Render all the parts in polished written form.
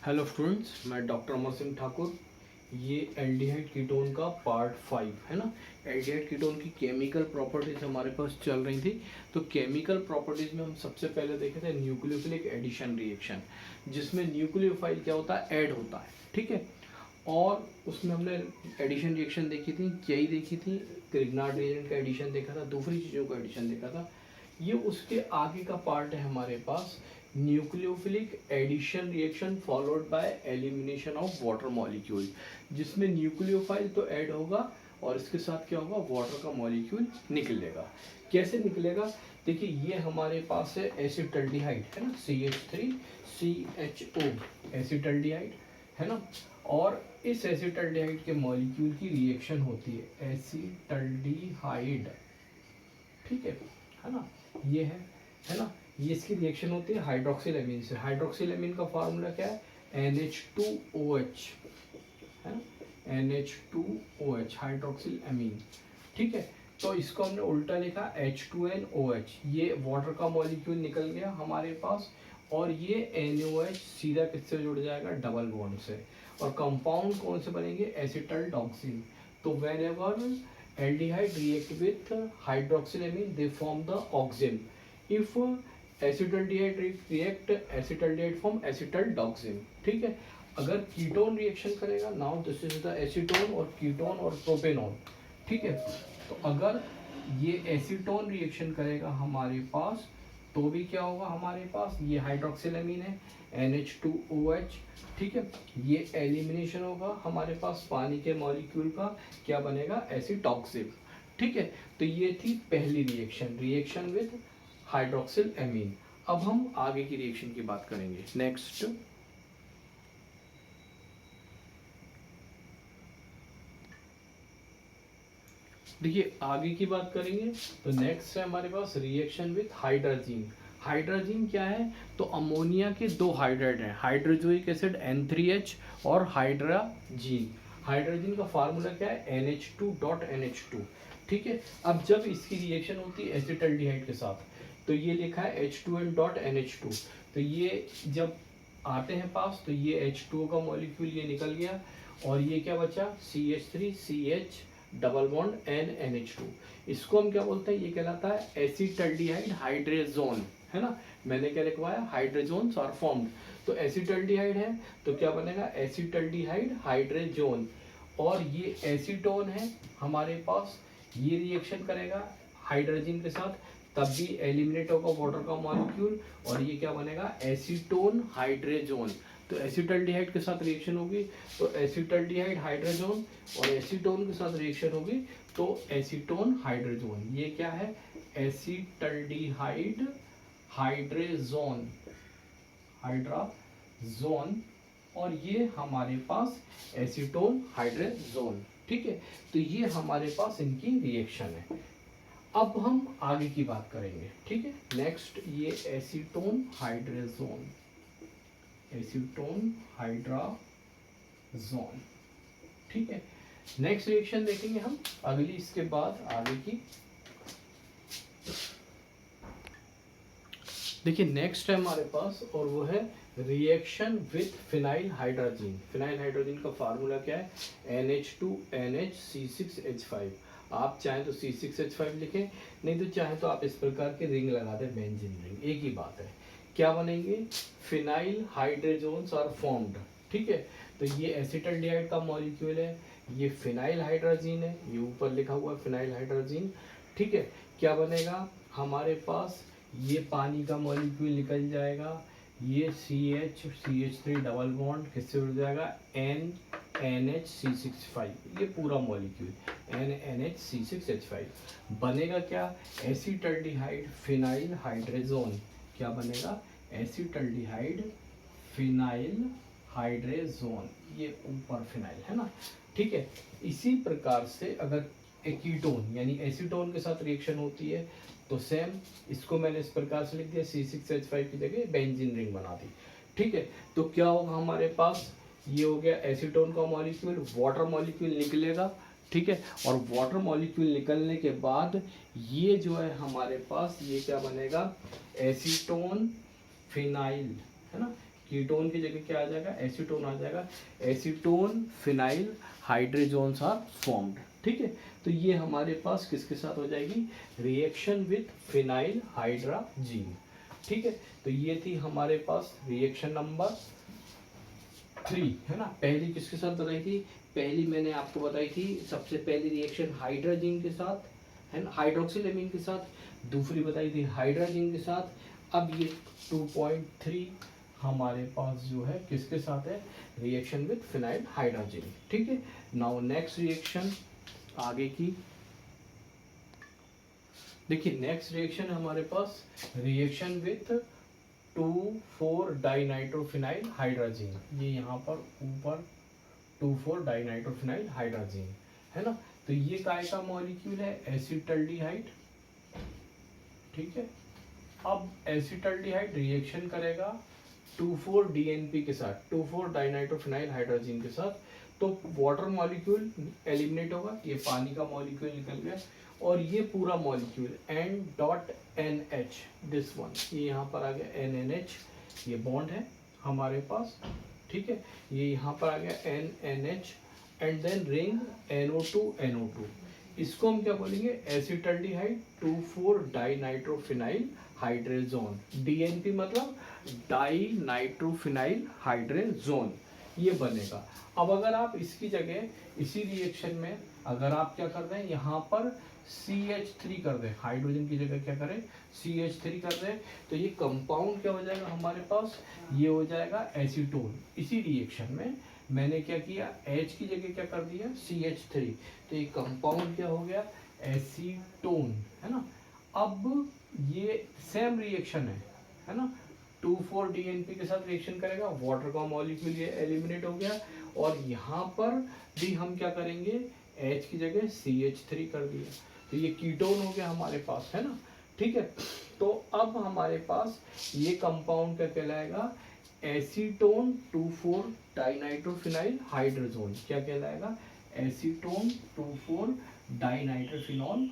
Hello students, मैं doctor Amar Singh Thakur. ये aldehyde ketone का पार्ट 5 है ना। एल्डिहाइड कीटोन की केमिकल प्रॉपर्टीज हमारे पास चल रही थी। तो केमिकल प्रॉपर्टीज में हम सबसे पहले देखे थे न्यूक्लियोफिलिक एडिशन रिएक्शन, जिसमें न्यूक्लियोफाइल क्या होता है, ऐड होता है। ठीक है। और उसमें हमने एडिशन रिएक्शन देखी थी, यही देखी थी, ग्रिग्नार्ड रिएजेंट का एडिशन देखा था, दूसरी चीज़ों का एडिशन देखा था। ये उसके आगे का पार्ट है हमारे पास, nucleophilic addition reaction followed by elimination of water molecule, जिसमें न्यूक्लियोफाइल तो ऐड होगा और इसके साथ क्या होगा, वाटर का मॉलिक्यूल निकलेगा। कैसे निकलेगा, देखिए ये हमारे पास है एसिटल्डिहाइड है ना, CH3CHO एसिटल्डिहाइड है ना। और इस एसिटल्डिहाइड के मॉलिक्यूल की रिएक्शन होती है एसिटल्डिहाइड, ठीक है ना। ये है ना, ये इसकी रिएक्शन होती है हाइड्रोक्सिल एमीन से। हाइड्रोक्सिल एमीन का फार्मूला क्या है, NH2OH है ना, NH2OH हाइड्रोक्सिल एमीन। ठीक है, तो इसको हमने उल्टा लिखा H2NOH, ये वाटर का मॉलिक्यूल निकल गया हमारे पास, और ये NOH सीधा किससे जुड़ जाएगा, डबल बॉन्ड से। और कंपाउंड कौन से बनेंगे, एसिटल डॉक्सिन। तो whenever aldehyde react with hydroxylamine they form the oxime. If acetaldehyde react acetaldehyde form acetaldioxine. ठीक है, अगर कीटोन रिएक्शन करेगा, now this is the acetone और कीटोन और प्रोपेनॉन। ठीक है, तो अगर ये एसीटोन रिएक्शन करेगा हमारे पास, तो भी क्या होगा हमारे पास, ये हाइड्रोक्सिलामीन है NH2OH। ठीक है, ये एलिमिनेशन होगा हमारे पास पानी के मॉलिक्यूल का, क्या बनेगा, एसिटॉक्सिल। ठीक है, तो ये थी पहली reaction, reaction with hydroxyl amine. अब हम आगे की रिएक्शन की बात करेंगे। नेक्स्ट देखिए, आगे की बात करेंगे तो नेक्स्ट है हमारे पास रिएक्शन विथ हाइड्रोजीन। हाइड्रोजीन क्या है, तो अमोनिया के दो हाइड्राइड हैं, हाइड्रोजोइक एसिड N3H और हाइड्राजीन। हाइड्रोजीन का फार्मूला क्या है, NH2.NH2। ठीक है, अब जब इसकी रिएक्शन होती है एसिटल्डिहाइड के साथ, तो ये लिखा है H2N.NH2। तो ये जब आते हैं पास, तो ये H2O का मॉलिक्यूल ये निकल गया, और ये क्या बचा, CH3CH डबल बॉन्ड NNH2। इसको हम क्या बोलते हैं, ये कहलाता है एसिटल्डिहाइड हाइड्रेजोन, है ना। मैंने क्या लिखवाया, हाइड्रोजोन्स आर फॉर्म्ड। तो एसिटल्डिहाइड है तो क्या बनेगा, एसिटल्डिहाइड हाइड्रेजोन। और ये एसीटोन है हमारे पास, ये रिएक्शन करेगा हाइड्रोजन के साथ, तब भी एलिमिनेट होगा वाटर का मॉलिक्यूल, और ये क्या बनेगा, एसीटोन हाइड्रेजोन। तो एसिटल्डिहाइड के साथ रिएक्शन होगी तो एसिटल्डिहाइड हाइड्रोजोन, और एसीटोन के साथ रिएक्शन होगी तो एसीटोन हाइड्रोजोन। ये क्या है, एसिटल्डिहाइड हाइड्रेजोन, हाइड्राजोन, और ये हमारे पास एसीटोन हाइड्रेजोन। ठीक है, तो ये हमारे पास इनकी रिएक्शन है। अब हम आगे की बात करेंगे। ठीक है, नेक्स्ट ये एसीटोन हाइड्रेजोन, एसीटोन हाइड्राजोन। ठीक है, नेक्स्ट रिएक्शन देखेंगे हम अगली, इसके बाद आगे की। देखिए नेक्स्ट है हमारे पास, और वो है reaction with phenyl hydrazine. Phenyl hydrazine का फार्मूला क्या है, NH2NHC6H5। आप चाहें तो C6H5 लिखें, नहीं तो चाहे तो आप इस प्रकार के रिंग लगा दें, बेंजीन रिंग, एक ही बात है। क्या बनेंगे, फिनाइल हाइड्रोजोन्स आर फॉर्म्ड। ठीक है, तो ये एसिटल्डिहाइड का मॉलिक्यूल है, ये फिनाइल हाइड्रोजीन है, ये ऊपर लिखा हुआ है फिनाइल हाइड्रोजीन। ठीक है, क्या बनेगा हमारे पास, ये पानी का मॉलिक्यूल निकल जाएगा, ये CH3 डबल बॉन्ड किससे जुड़ जाएगा, NNHC6 ये पूरा मॉलिक्यूल NNHC6H5 बनेगा क्या, एसिटल्डिहाइड फिनाइल हाइड्रेजोन। क्या बनेगा, एसिटल्डिहाइड फिनाइल हाइड्रेजोन, ये ऊपर फिनाइल है ना। ठीक है, इसी प्रकार से अगर कीटोन यानी एसीटोन के साथ रिएक्शन होती है, तो सेम इसको मैंने इस प्रकार से लिख दिया, C6H5 की जगह बेंजीन रिंग बना दी। ठीक है, तो क्या होगा हमारे पास, ये हो गया एसीटोन का मॉलिक्यूल, वाटर मॉलिक्यूल निकलेगा। ठीक है, और वाटर मॉलिक्यूल निकलने के बाद ये जो है हमारे पास, ये क्या बनेगा, एसीटोन फिनाइल, है ना, कीटोन की जगह क्या आ जाएगा, एसीटोन आ जाएगा। Acetone phenyl hydrazones are formed. ठीक है, तो ये हमारे पास किसके साथ हो जाएगी, रिएक्शन विथ फिनाइल हाइड्राजीन। ठीक है, तो ये थी हमारे पास रिएक्शन नंबर 3, है ना। पहली किसके साथ बताई थी, पहली मैंने आपको बताई थी सबसे पहली रिएक्शन हाइड्रोजीन के साथ, है ना, हाइड्रोक्सिलेमीन के साथ। दूसरी बताई थी हाइड्रोजीन के साथ। अब ये 2.3 हमारे पास जो है किसके साथ है, रिएक्शन विथ फिनाइल हाइड्रोजीन। ठीक है, नाउ नेक्स्ट रिएक्शन आगे की देखिए। नेक्स्ट रिएक्शन हमारे पास रिएक्शन विथ 2,4 डाइनाइट्रोफिनाइल हाइड्रोजीन। ये यहाँ पर ऊपर 2,4 डाइनाइट्रोफिनाइल हाइड्रोजीन, है ना। तो ये काय का मॉलिक्यूल है, एसिटल्डिहाइड। ठीक है, अब एसिटल्डिहाइड रिएक्शन करेगा 2,4 डीएनपी के साथ, 2,4 डाइनाइट्रोफिनाइल हाइड्रोजीन के साथ। तो वाटर मॉलिक्यूल एलिमिनेट होगा, ये पानी का मॉलिक्यूल निकल गया, और ये पूरा मॉलिक्यूल N.NH, दिस वन, ये यहाँ पर आ गया NNH, ये बॉन्ड है हमारे पास। ठीक है, ये यहाँ पर आ गया NNH and then ring NO2 इसको हम क्या बोलेंगे, एसिटल्डिहाइड 2,4 डाइनाइट्रोफिनाइल हाइड्रोजोन। DNP मतलब डाई नाइट्रोफिनाइल हाइड्रोजोन, ये बनेगा। अब अगर आप इसकी जगह इसी रिएक्शन में अगर आप क्या कर रहे हैं, यहाँ पर CH3 कर दें, हाइड्रोजन की जगह क्या करें, CH3 कर दें, तो ये कंपाउंड क्या हो जाएगा हमारे पास, ये हो जाएगा एसीटोन। इसी रिएक्शन में मैंने क्या किया, H की जगह क्या कर दिया, CH3, तो ये कंपाउंड क्या हो गया, एसीटोन, है ना। अब ये सेम रिएक्शन है ना, 2,4 डीएनपी के साथ रिएक्शन करेगा, वाटर का मॉलिक्यूल ये एलिमिनेट हो गया, और यहाँ पर भी हम क्या करेंगे, H की जगह CH3 कर दिया, तो ये कीटोन हो गया हमारे पास, है ना। ठीक है, तो अब हमारे पास ये कंपाउंड क्या कहलाएगा, एसीटोन 2,4 डाइनाइट्रोफिनाइल हाइड्रोजोन। क्या कहलाएगा, एसीटोन 2,4 डाइनाइट्रोफिनाइल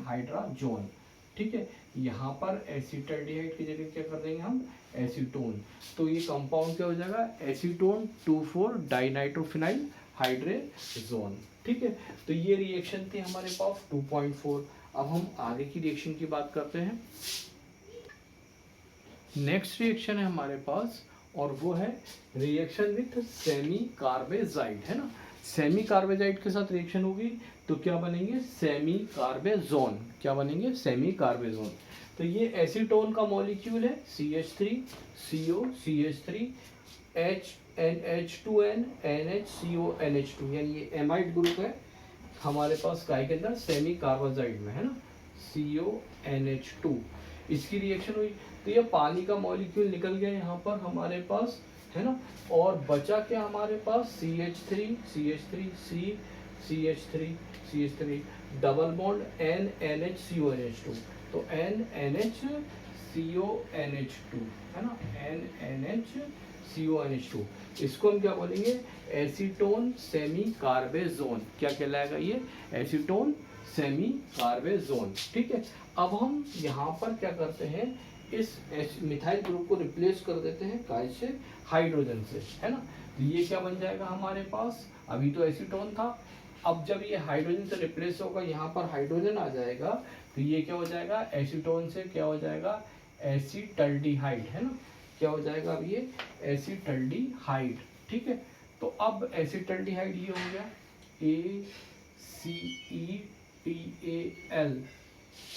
हाइड्रोजोन। ठीक है, यहाँ पर एसिटल्डिहाइड की जगह क्या कर देंगे हम, एसीटोन, तो ये कंपाउंड क्या हो जाएगा, एसीटोन 2,4 डाइनाइट्रोफिनाइल हाइड्रोजोन। ठीक है, तो ये रिएक्शन थी हमारे पास 2.4। अब हम आगे की रिएक्शन की बात करते हैं। नेक्स्ट रिएक्शन है हमारे पास, और वो है रिएक्शन विथ सेमी कार्बेजाइड, है ना। सेमी कार्बेजाइड के साथ रिएक्शन होगी तो क्या बनेंगे, सेमी कार्बेजोन। क्या बनेंगे, सेमी कार्बेजोन। तो ये एसीटोन का मॉलिक्यूल है, CH3 CO CH3 NH2N NHCO NH2, यानी ये एमाइड ग्रुप है हमारे पास काय के अंदर, सेमी कार्बेजाइड में, है ना, CONH2। इसकी रिएक्शन हुई तो ये पानी का मॉलिक्यूल निकल गया यहाँ पर हमारे पास, है ना, और बचा क्या हमारे पास, CH3 डबल बॉन्ड NNHCONH2, तो NNHCONH2, है ना, NNHCONH2, इसको हम क्या बोलेंगे, एसीटोन सेमी कार्बेजोन। क्या कहलाएगा ये, एसीटोन सेमी कार्बेजोन। ठीक है, अब हम यहाँ पर क्या करते हैं, इस मिथाइल ग्रुप को रिप्लेस कर देते हैं काय से, हाइड्रोजन से, है ना। तो ये क्या बन जाएगा हमारे पास, अभी तो एसीटोन था, अब जब ये हाइड्रोजन से रिप्लेस होगा, यहाँ पर हाइड्रोजन आ जाएगा, तो ये क्या हो जाएगा, एसीटोन से क्या हो जाएगा, एसिटल्डिहाइड, है ना। क्या हो जाएगा अब ये, एसिटल्डिहाइड। ठीक है, तो अब एसिटल्डिहाइड ये हो गया ACETAL,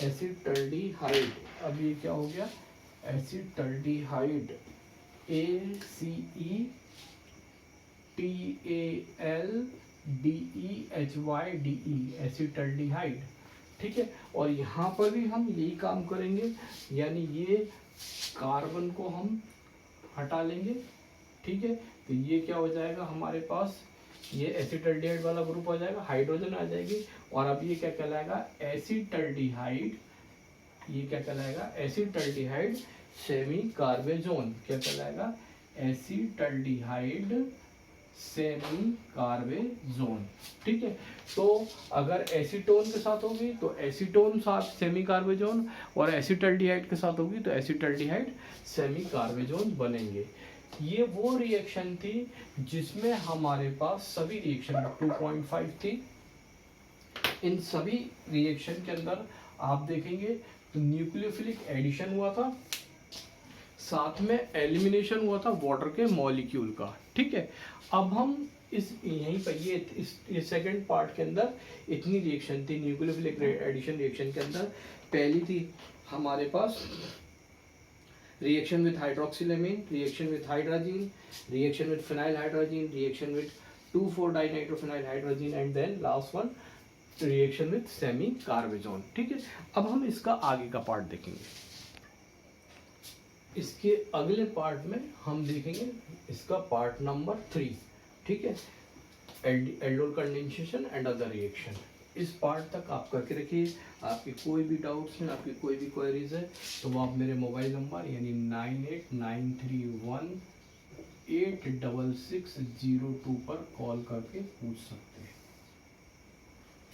एसिटल्डिहाइड। अब ये क्या हो गया, एसिटल्डिहाइड ACETALDEHYDE, एसिटल्डिहाइड। ठीक है, और यहाँ पर भी हम यही काम करेंगे, यानी ये कार्बन को हम हटा लेंगे। ठीक है, तो ये क्या हो जाएगा हमारे पास, ये एसिटल्डिहाइड वाला ग्रुप हो जाएगा, हाइड्रोजन आ जाएगी, और अब ये क्या कहलाएगा, एसिटल्डिहाइड। ये क्या कहलाएगा, एसिटल्डिहाइड सेमी कार्बेजोन। क्या कहलाएगा, एसिटल्डिहाइड सेमी कार्बेजोन। ठीक है, तो अगर एसीटोन के साथ होगी तो एसीटोन साथ सेमी कार्बेजोन, और एसिटल्डिहाइड के साथ होगी तो एसिटल्डिहाइड सेमी कार्बेजोन बनेंगे। ये वो रिएक्शन थी जिसमें हमारे पास सभी रिएक्शन 2.5 थी। इन सभी रिएक्शन के अंदर आप देखेंगे तो न्यूक्लियोफिलिक एडिशन हुआ था, साथ में एलिमिनेशन हुआ था वाटर के मॉलिक्यूल का। ठीक है, अब हम इस यहीं पर ये सेकंड पार्ट के अंदर इतनी रिएक्शन थी न्यूक्लियोफिलिक एडिशन रिएक्शन के अंदर। पहली थी हमारे पास reaction with hydroxylamine, reaction with hydrazine, reaction with phenyl hydrazine, reaction with two four dinitrophenyl hydrazine, and then last one reaction with semicarbazone. ठीक है, अब हम इसका आगे का पार्ट देखेंगे। इसके अगले पार्ट में हम देखेंगे इसका पार्ट नंबर 3। ठीक है, aldol condensation and other reaction. इस पार्ट तक आप करके रखिए। आपके कोई भी डाउट्स हैं, आपकी कोई भी क्वेरीज है तो वो आप मेरे मोबाइल नंबर यानी 9893186602 पर कॉल करके पूछ सकते हैं।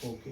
ओके।